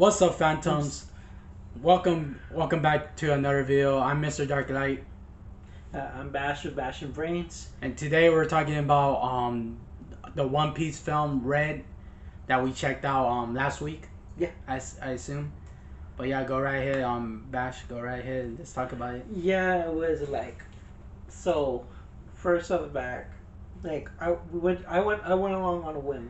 What's up, Phantoms? Welcome back to another video. I'm Mr. Dark Light, I'm Bash with Bash and Brains. and today we're talking about the One Piece film Red that we checked out last week. Yeah. I assume. But yeah, go right ahead. Bash, go right ahead and just talk about it. Yeah, it was like so. First off the back, I went along on a whim.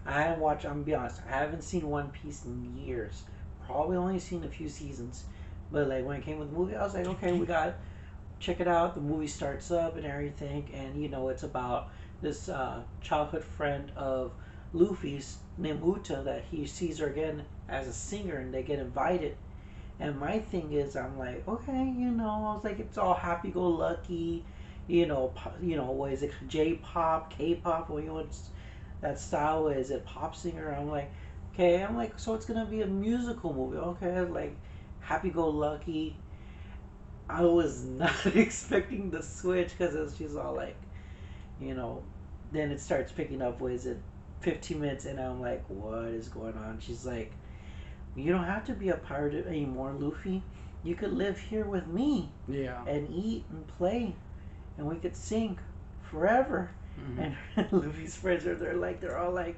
I haven't watched. I'm gonna be honest. I haven't seen One Piece in years. Probably only seen a few seasons. But like when it came with the movie, I was like, okay, we got check it out. The movie starts up and everything, and it's about this childhood friend of Luffy's named Uta that he sees her again as a singer, and they get invited. And my thing is, I'm like, okay, I was like, it's all happy-go-lucky, what is it, J-pop, K-pop, what's that style? Is it pop singer? I'm like, okay, so it's gonna be a musical movie, okay, like happy-go-lucky. I was not expecting the switch because she's all like, you know, then it starts picking up. What is it, 15 minutes? And I'm like, what is going on? She's like, you don't have to be a pirate anymore, Luffy. You could live here with me Yeah. and eat and play, and we could sing forever. Mm-hmm. And Luffy's friends they're all like,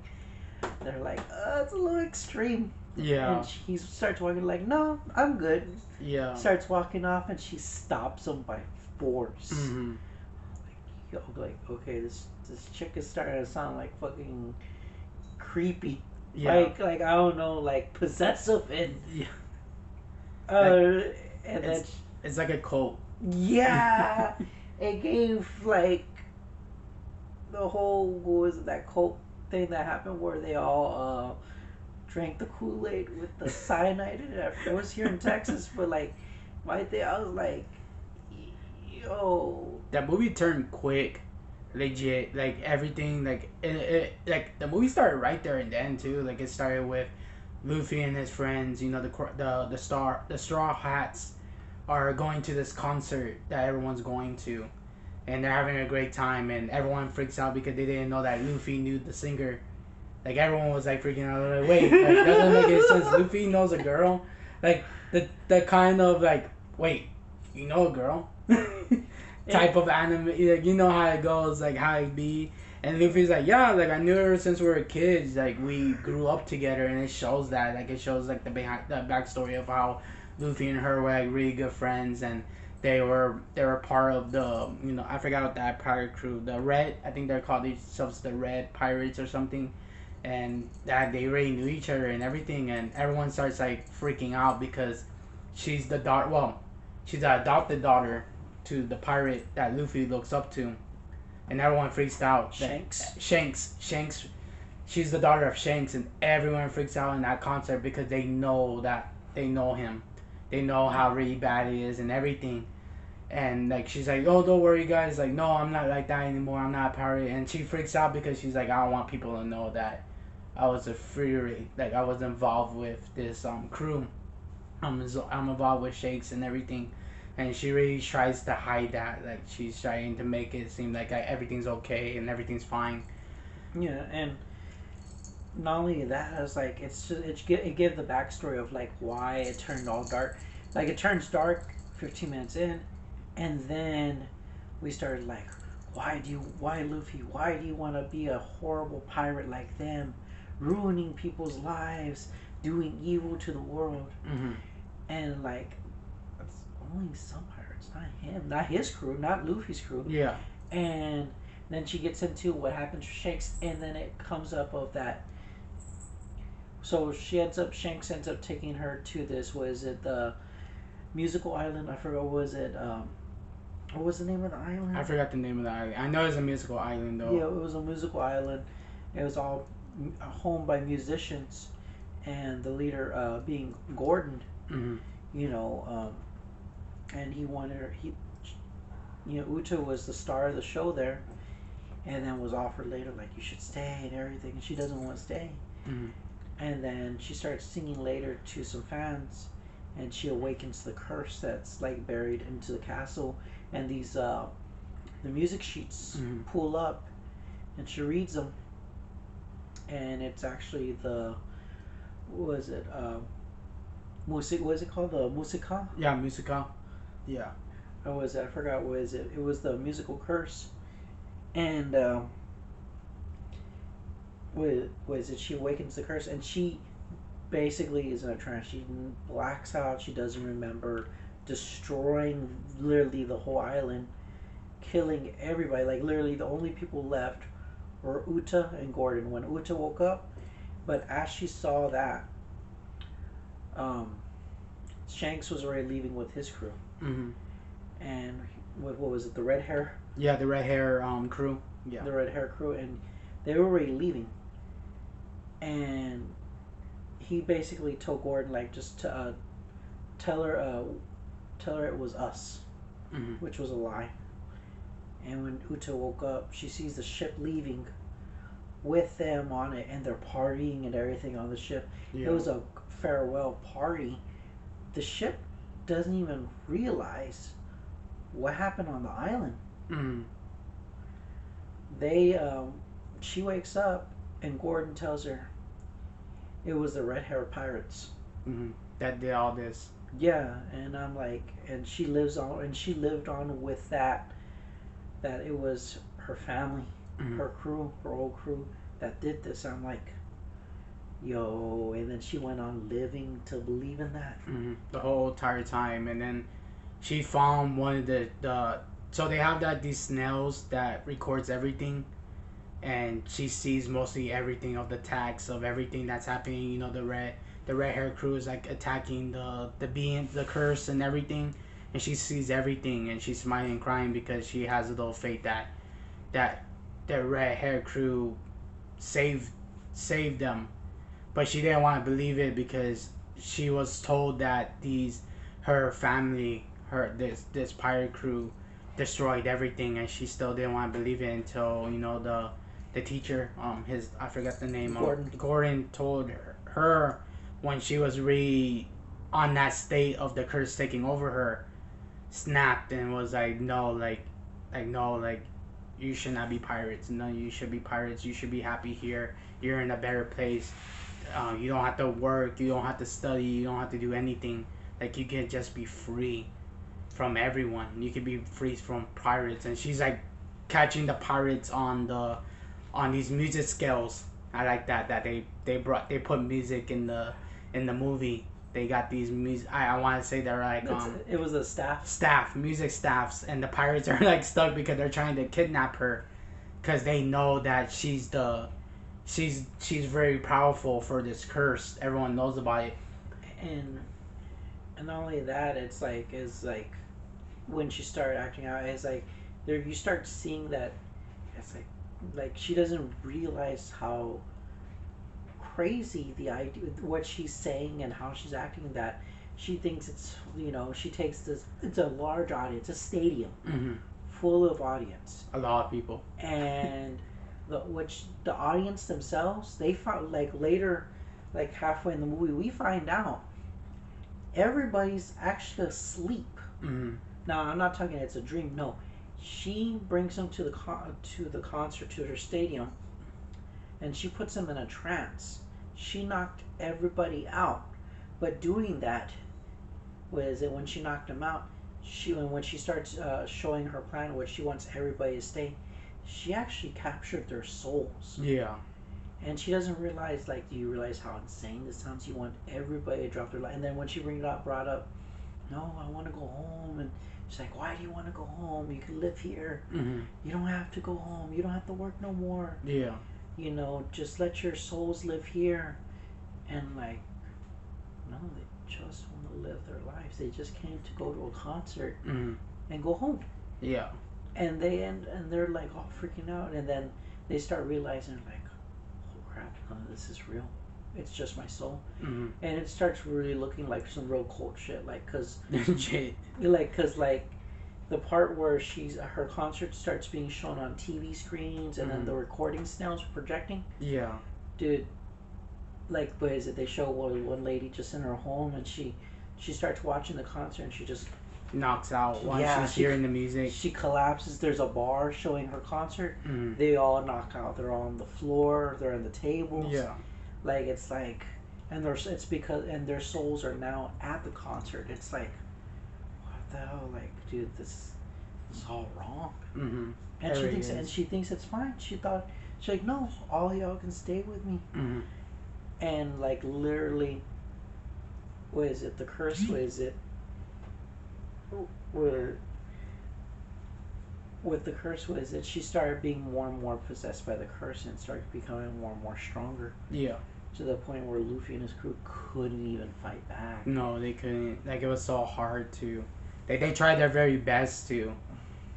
it's a little extreme. Yeah. And he starts walking like, no, I'm good. Yeah. Starts walking off, and she stops him by force. Mm-hmm. Like, okay, this chick is starting to sound like fucking creepy. Yeah. Like I don't know, like possessive and Yeah. and then It's like a cult. yeah, it gave like the whole what was it, that cult thing that happened where they all drank the Kool-Aid with the cyanide in it. It was here in Texas, but like my thing, I was like, yo, That movie turned quick, legit. Like everything, like the movie started right there and then too. Like it started with Luffy and his friends. You know, the Straw Hats are going to this concert that everyone's going to, and they're having a great time. And everyone freaks out because they didn't know that Luffy knew the singer. Like everyone was like freaking out. Like, wait, like, doesn't make any sense. Luffy knows a girl. Like the kind of like, wait, you know a girl. Type of anime, like, you know how it goes, like how it be. And Luffy's like, yeah, like I knew her since we were kids, like we grew up together, and it shows that, like it shows like the backstory of how Luffy and her were like really good friends, and they were part of the, I forgot what that pirate crew, the Red, I think they're called themselves the Red Pirates or something, and that they really knew each other and everything, and everyone starts like freaking out because she's the daughter, well, she's the adopted daughter to the pirate that Luffy looks up to, and everyone freaks out. Shanks. She's the daughter of Shanks, and everyone freaks out in that concert because they know him. They know how really bad he is and everything. And like she's like, oh, don't worry, guys. Like, no, I'm not like that anymore. I'm not a pirate. And she freaks out because she's like, I don't want people to know that I was a fury. Like I was involved with this crew. I'm involved with Shakes and everything, and she really tries to hide that. Like she's trying to make it seem like everything's okay and everything's fine. yeah, and not only that, I was like, it gave the backstory of like why it turned all dark. Like it turns dark 15 minutes in, and then we started like, why Luffy? Why do you want to be a horrible pirate like them, ruining people's lives, doing evil to the world? Mm-hmm. And like, it's only some pirates, not him, not his crew, not Luffy's crew. Yeah. And then she gets into what happens to Shanks, and then it comes up of that. So Shanks ends up taking her to this. Was it the musical island? I forgot. What was the name of the island? I forgot the name of the island. I know it's a musical island though. Yeah, it was a musical island. It was all home by musicians, and the leader being Gordon. Mm-hmm. You know, and he wanted her. Uta was the star of the show there, and then was offered later like you should stay and everything, and she doesn't want to stay. Mm-hmm. And then she starts singing later to some fans, and she awakens the curse that's like buried into the castle, and these the music sheets pull up, and she reads them, and it's actually the what was it music. What is it called? The musical? Yeah, musical. Yeah. Or was it? I forgot. What is it? It was the musical Curse. And what was it? She awakens the curse, and she basically is in a trance. She blacks out. She doesn't remember, destroying literally the whole island, killing everybody. Like literally, the only people left were Uta and Gordon. When Uta woke up, but as she saw that, um, Shanks was already leaving with his crew, Mm-hmm. and with what was it, the red hair, Yeah, the red hair crew. Yeah. the red hair crew, and they were already leaving. And he basically told Gordon like just to tell her tell her it was us, Mm-hmm. which was a lie. And when Uta woke up, she sees the ship leaving with them on it, and they're partying and everything on the ship. Yeah. It was a farewell party. The ship doesn't even realize what happened on the island. Mm-hmm. They she wakes up and Gordon tells her it was the red hair pirates. Mm-hmm. That did all this. Yeah, and I'm like, and she lives on, and she lived on with that, that it was her family, Mm-hmm. her crew, her old crew that did this. I'm like, yo, and then she went on living to believe in that. Mm-hmm. The whole entire time, and then she found one of the. So they have these snails that records everything, and she sees mostly everything of the tags of everything that's happening. You know, the red hair crew is like attacking the being the curse and everything, and she sees everything, and she's smiling and crying because she has a little faith that the red hair crew saved saved them, but she didn't want to believe it because she was told that her family, this pirate crew destroyed everything, and she still didn't want to believe it until the teacher, his I forgot the name, Gordon told her when she was really on that state of the curse taking over her, snapped and was like, no, no, you should not be pirates. No, you should be pirates. You should be happy here. You're in a better place. You don't have to work. You don't have to study. You don't have to do anything. Like, you can just be free from everyone. You can be free from pirates. And she's like catching the pirates on these music scales. I like that they put music in the movie. They got these music. I want to say they're like It was a staff. music staffs, and the pirates are like stuck because they're trying to kidnap her, because they know that she's very powerful for this curse. Everyone knows about it. and and not only that, it's like when she started acting out, it's like there you start seeing that it's like she doesn't realize how crazy the idea what she's saying and how she's acting, that she thinks it's, she takes this, it's a large audience, a stadium Mm-hmm. full of audience, A lot of people. and the audience themselves, they found like later, like halfway in the movie, we find out everybody's actually asleep. Mm-hmm. Now I'm not talking it's a dream. No, she brings them to the concert, to her stadium, and she puts them in a trance. She knocked everybody out, but doing that was it when she knocked them out. When she starts showing her plan, where she wants everybody to stay, she actually captured their souls. Yeah. And she doesn't realize, like, do you realize how insane this sounds? You want everybody to drop their life. And then when she brought up, no, I want to go home. And she's like, why do you want to go home? You can live here. Mm-hmm. You don't have to go home. You don't have to work no more. Yeah. Just let your souls live here. And, like, no, they just want to live their lives. They just came to go to a concert Mm-hmm. and go home. Yeah. And they're, like, all freaking out. And then they start realizing, like, crap, none of this is real. It's just my soul. Mm-hmm. And it starts really looking like some real cult shit, like, cause Shit. the part where her concert starts being shown on TV screens, and then the recording snails are projecting. Yeah. Dude, like, what is it? They show one lady just in her home, and she starts watching the concert, and she just Knocks out once she's hearing the music. She collapses. There's a bar showing her concert. Mm-hmm. They all knock out. They're all on the floor. They're on the tables. Yeah. Like, it's like, and their souls are now at the concert. It's like, what the hell, like, dude, this is all wrong. Mm-hmm. And she thinks it's fine. She's like, no, all y'all can stay with me. Mm-hmm. And like literally, what is it? The curse? What is it? Where with the curse was it? She started being more and more possessed by the curse and started becoming more and more stronger. Yeah. To the point where Luffy and his crew couldn't even fight back. No, they couldn't. Like, it was so hard to. They tried their very best to,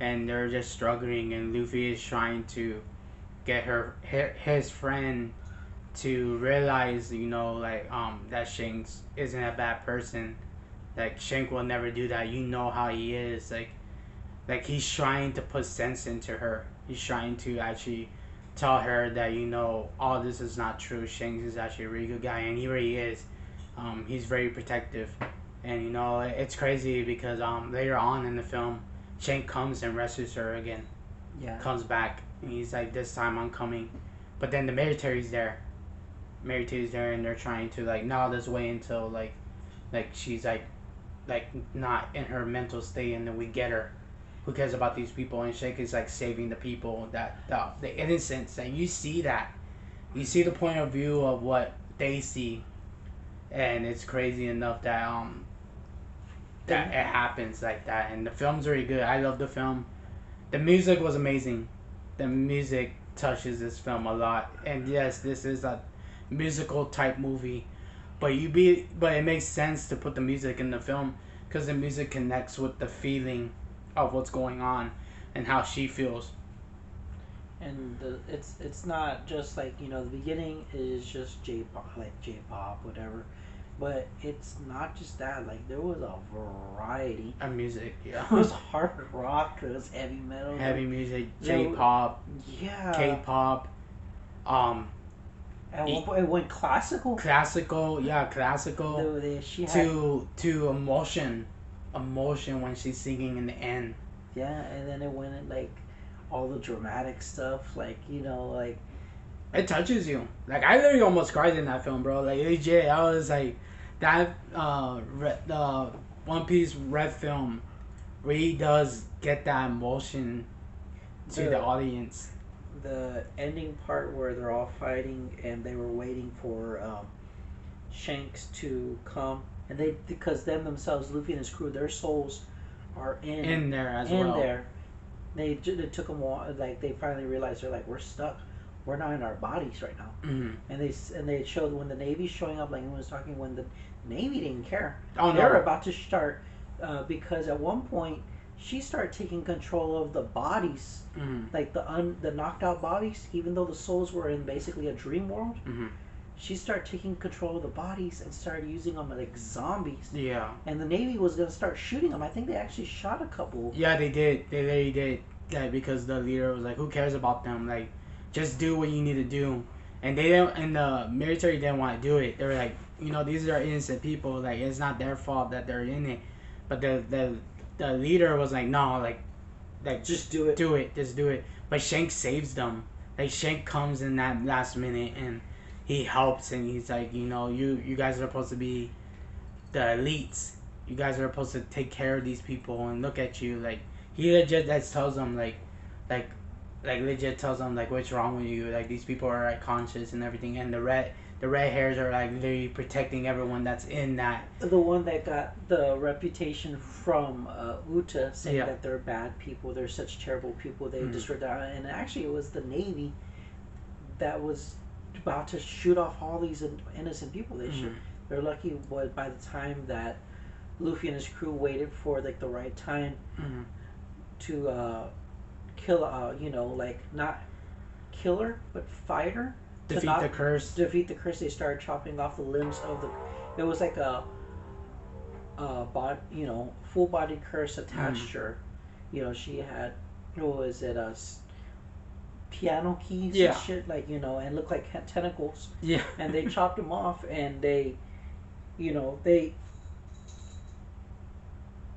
and they're just struggling. And Luffy is trying to get his friend to realize, that Shanks isn't a bad person. Like, Shank will never do that. You know how he is. Like he's trying to put sense into her. He's trying to actually tell her that, all this is not true. Shanks is actually a really good guy, and he really is. He's very protective, and it's crazy because later on in the film, Shank comes and rescues her again. Yeah. Comes back, and he's like, "This time I'm coming," but then the military's there. Military's there, and they're trying to gnaw this way until she's not in her mental state, and then we get her. Who cares about these people? And Shank is saving the people, that the innocents, and you see that. You see the point of view of what they see, and it's crazy enough that it happens like that. And the film's really good. I love the film. The music was amazing. The music touches this film a lot. And yes, this is a musical type movie, but it makes sense to put the music in the film because the music connects with the feeling of what's going on and how she feels. And it's not just the beginning is just J-pop, whatever, but it's not just that. Like, there was a variety of music. Yeah. It was hard rock, it was heavy metal, music, J-pop, yeah, K-pop. At one point, it went classical. Classical. She had to emotion when she's singing in the end. Yeah, and then it went in all the dramatic stuff, it touches you. I literally almost cried in that film, bro. Legit, I was that the One Piece Red film really does get that emotion to the audience. The ending part where they're all fighting and they were waiting for Shanks to come, and because themselves, Luffy and his crew, their souls are in there as well. In there, they took them all. They finally realized they're we're stuck. We're not in our bodies right now. Mm-hmm. And they showed when the Navy's showing up. Like he was talking, when the Navy didn't care. Oh, they were about to start because at one point she started taking control of the bodies, the knocked out bodies. Even though the souls were in basically a dream world. Mm-hmm. She started taking control of the bodies and started using them like zombies. Yeah. And the Navy was going to start shooting them. I think they actually shot a couple. Yeah, they did. They really did. Because the leader was who cares about them? Just do what you need to do. And they didn't. And the military didn't want to do it. They were these are innocent people. It's not their fault that they're in it. But the leader was no, just do it. Do it. Just do it. But Shank saves them. Shank comes in that last minute and he helps, and he's you guys are supposed to be the elites. You guys are supposed to take care of these people, and look at you. He legit tells them legit tells them what's wrong with you. These people are conscious and everything, and the red hairs are literally protecting everyone that's in that. The one that got the reputation from Uta saying that they're bad people, they're such terrible people, they destroyed that, and actually it was the Navy that was about to shoot off all these innocent people. They're lucky by the time that Luffy and his crew waited for the right time to kill not kill her but fight her, defeat the curse. They started chopping off the limbs of the. It was a full body curse attached to her. She had, what was it, piano keys and shit, and looked like tentacles. Yeah. And they chopped them off, and they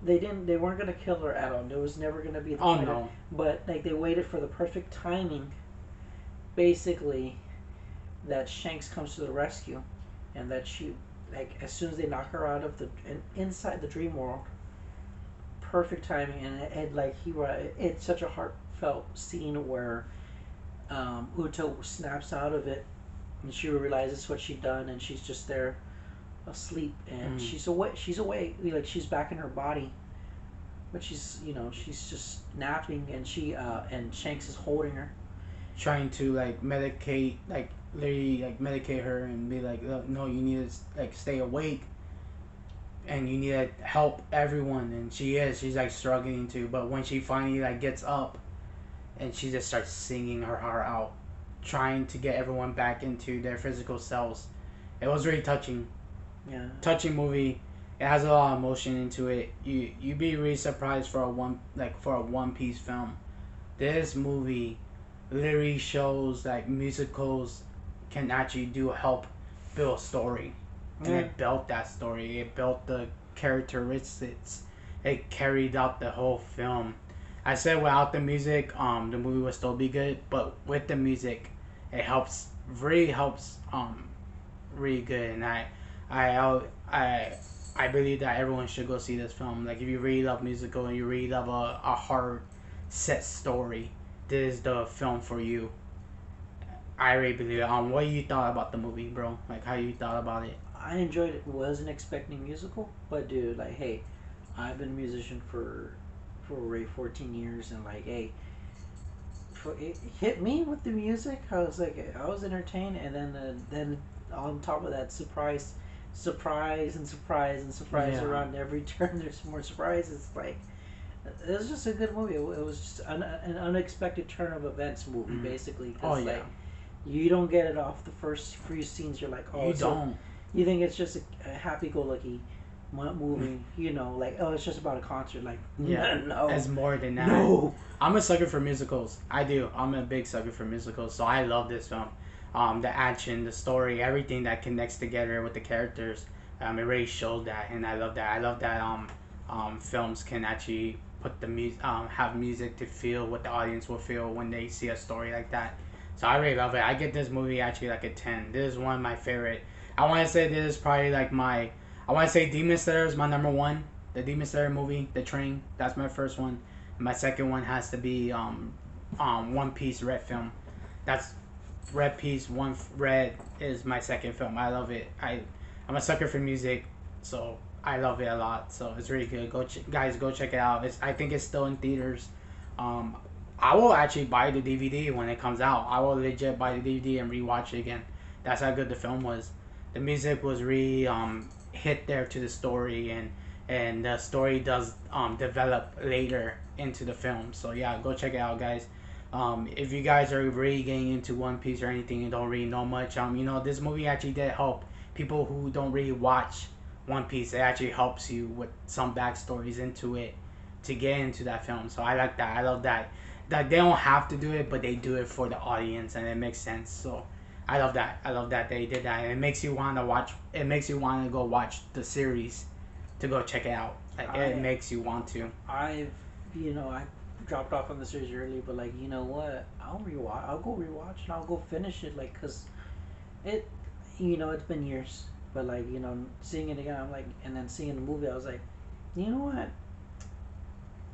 weren't gonna kill her at all. There was never gonna be the fight. No. But they waited for the perfect timing, basically, that Shanks comes to the rescue, and that she, like, as soon as they knock her out of the inside the dream world, perfect timing, and like he it's such a heartfelt scene where Uta snaps out of it, and she realizes what she'd done, and she's just there asleep, and Mm. she's awake, like she's back in her body, but she's just napping, and she and Shanks is holding her. Trying to like medicate, like literally like medicate her and be like, "Look, no, you need to like stay awake and you need to help everyone." And she's like struggling to, but when she finally like gets up and she just starts singing her heart out, trying to get everyone back into their physical selves. It was really touching. Yeah. Touching movie. It has a lot of emotion into it. You'd be really surprised for a One Piece film. This movie literally shows like musicals can actually do help build a story, and Yeah. it built that story. It built the characteristics. It carried out the whole film. I said without the music, the movie would still be good, but with the music, it really helps, really good. And I, I, I believe that everyone should go see this film. Like if you really love musical and you really love a hard set story, this is the film for you. I really believe it. What you thought about the movie, bro? Like how you thought about it? I enjoyed it. Wasn't expecting musical, but dude, like, hey, I've been a musician for already 14 years, and like, hey, it hit me with the music. I was like, I was entertained, and then on top of that, surprise, and surprise, and surprise Yeah. around every turn. There's more surprises. Like, it was just a good movie. It was just an unexpected turn of events movie, Mm. basically. Oh Cause yeah. like you don't get it off the first few scenes. You're like, oh, You so don't. you think it's just a happy-go-lucky movie, like, oh, it's just about a concert. Like, Yeah. no, It's more than that. no. I'm a sucker for musicals. I do. I'm a big sucker for musicals. So I love this film. The action, the story, everything that connects together with the characters. It really showed that, and I love that. I love that. Films can actually put the music, have music to feel what the audience will feel when they see a story like that. So I really love it. I get this movie actually like a 10. This is one of my favorite. I want to say this is probably like my. I want to say Demon Slayer is my number one. The Demon Slayer movie, The Train. That's my first one. My second one has to be One Piece Red film. That's Red Piece One Red is my second film. I love it. I'm a sucker for music, so I love it a lot. So it's really good. Guys, go check it out. I think it's still in theaters. Um, I will actually buy the DVD when it comes out. I will legit buy the DVD and rewatch it again. That's how good the film was. The music was really hit there to the story, and the story does develop later into the film. So yeah, go check it out, guys. If you guys are really getting into One Piece or anything and don't really know much, this movie actually did help people who don't really watch One Piece. It actually helps you with some backstories into it to get into that film. So I like that. I love that. That they don't have to do it, but they do it for the audience, and it makes sense. So I love that. I love that they did that. And it makes you want to watch. It makes you want to go watch the series to go check it out. Like it I makes you want to. I've I dropped off on the series early, but like, you know what? I'll go rewatch, and I'll go finish it. Like, cause it, it's been years, but like, seeing it again, I'm like, and then seeing the movie, I was like, you know what?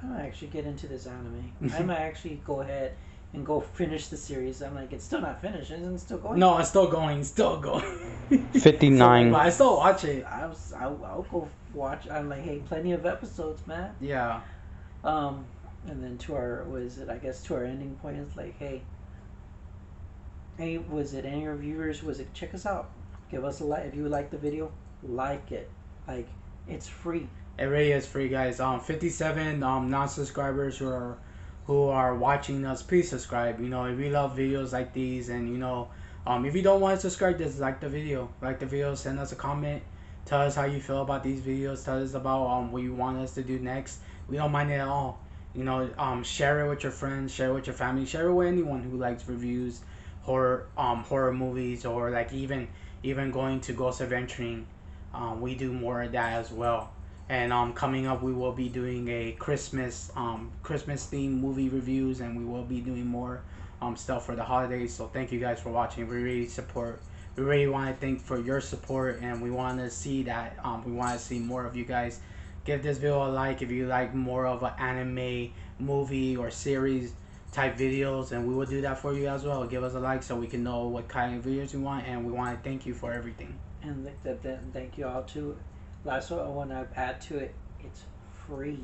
I'm gonna actually get into this anime. I'm gonna actually go ahead and go finish the series. I'm like, it's still not finished, isn't it still going? No, it's still going. Still going. But 59. I still watch it. I'll go watch. I'm like, hey, plenty of episodes, man. Yeah. Um, and then to our I guess to our ending point is like, hey, was it any reviewers? Was it check us out? Give us a like if you like the video. Like it, like it's free. It really is free, guys. 57 non-subscribers who are watching us. Please subscribe. If you love videos like these, and if you don't want to subscribe, just like the video. Like the video. Send us a comment. Tell us how you feel about these videos. Tell us about what you want us to do next. We don't mind it at all. Share it with your friends. Share it with your family. Share it with anyone who likes reviews, horror movies, or like even going to ghost adventuring. We do more of that as well. And coming up, we will be doing a Christmas themed movie reviews, and we will be doing more stuff for the holidays. So thank you guys for watching. We really we really want to thank for your support, and we want to see that we want to see more of you guys. Give this video a like if you like more of an anime movie or series type videos, and we will do that for you as well. Give us a like so we can know what kind of videos you want, and we want to thank you for everything. And thank you all too. Last one I want to add to it, it's free.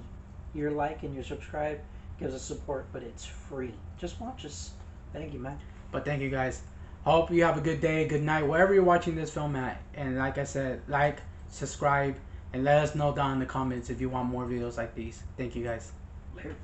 Your like and your subscribe gives us support, but it's free. Just watch us. Thank you, man. But thank you guys. Hope you have a good day, good night, wherever you're watching this film at. And like I said, like, subscribe, and let us know down in the comments if you want more videos like these. Thank you guys. Later.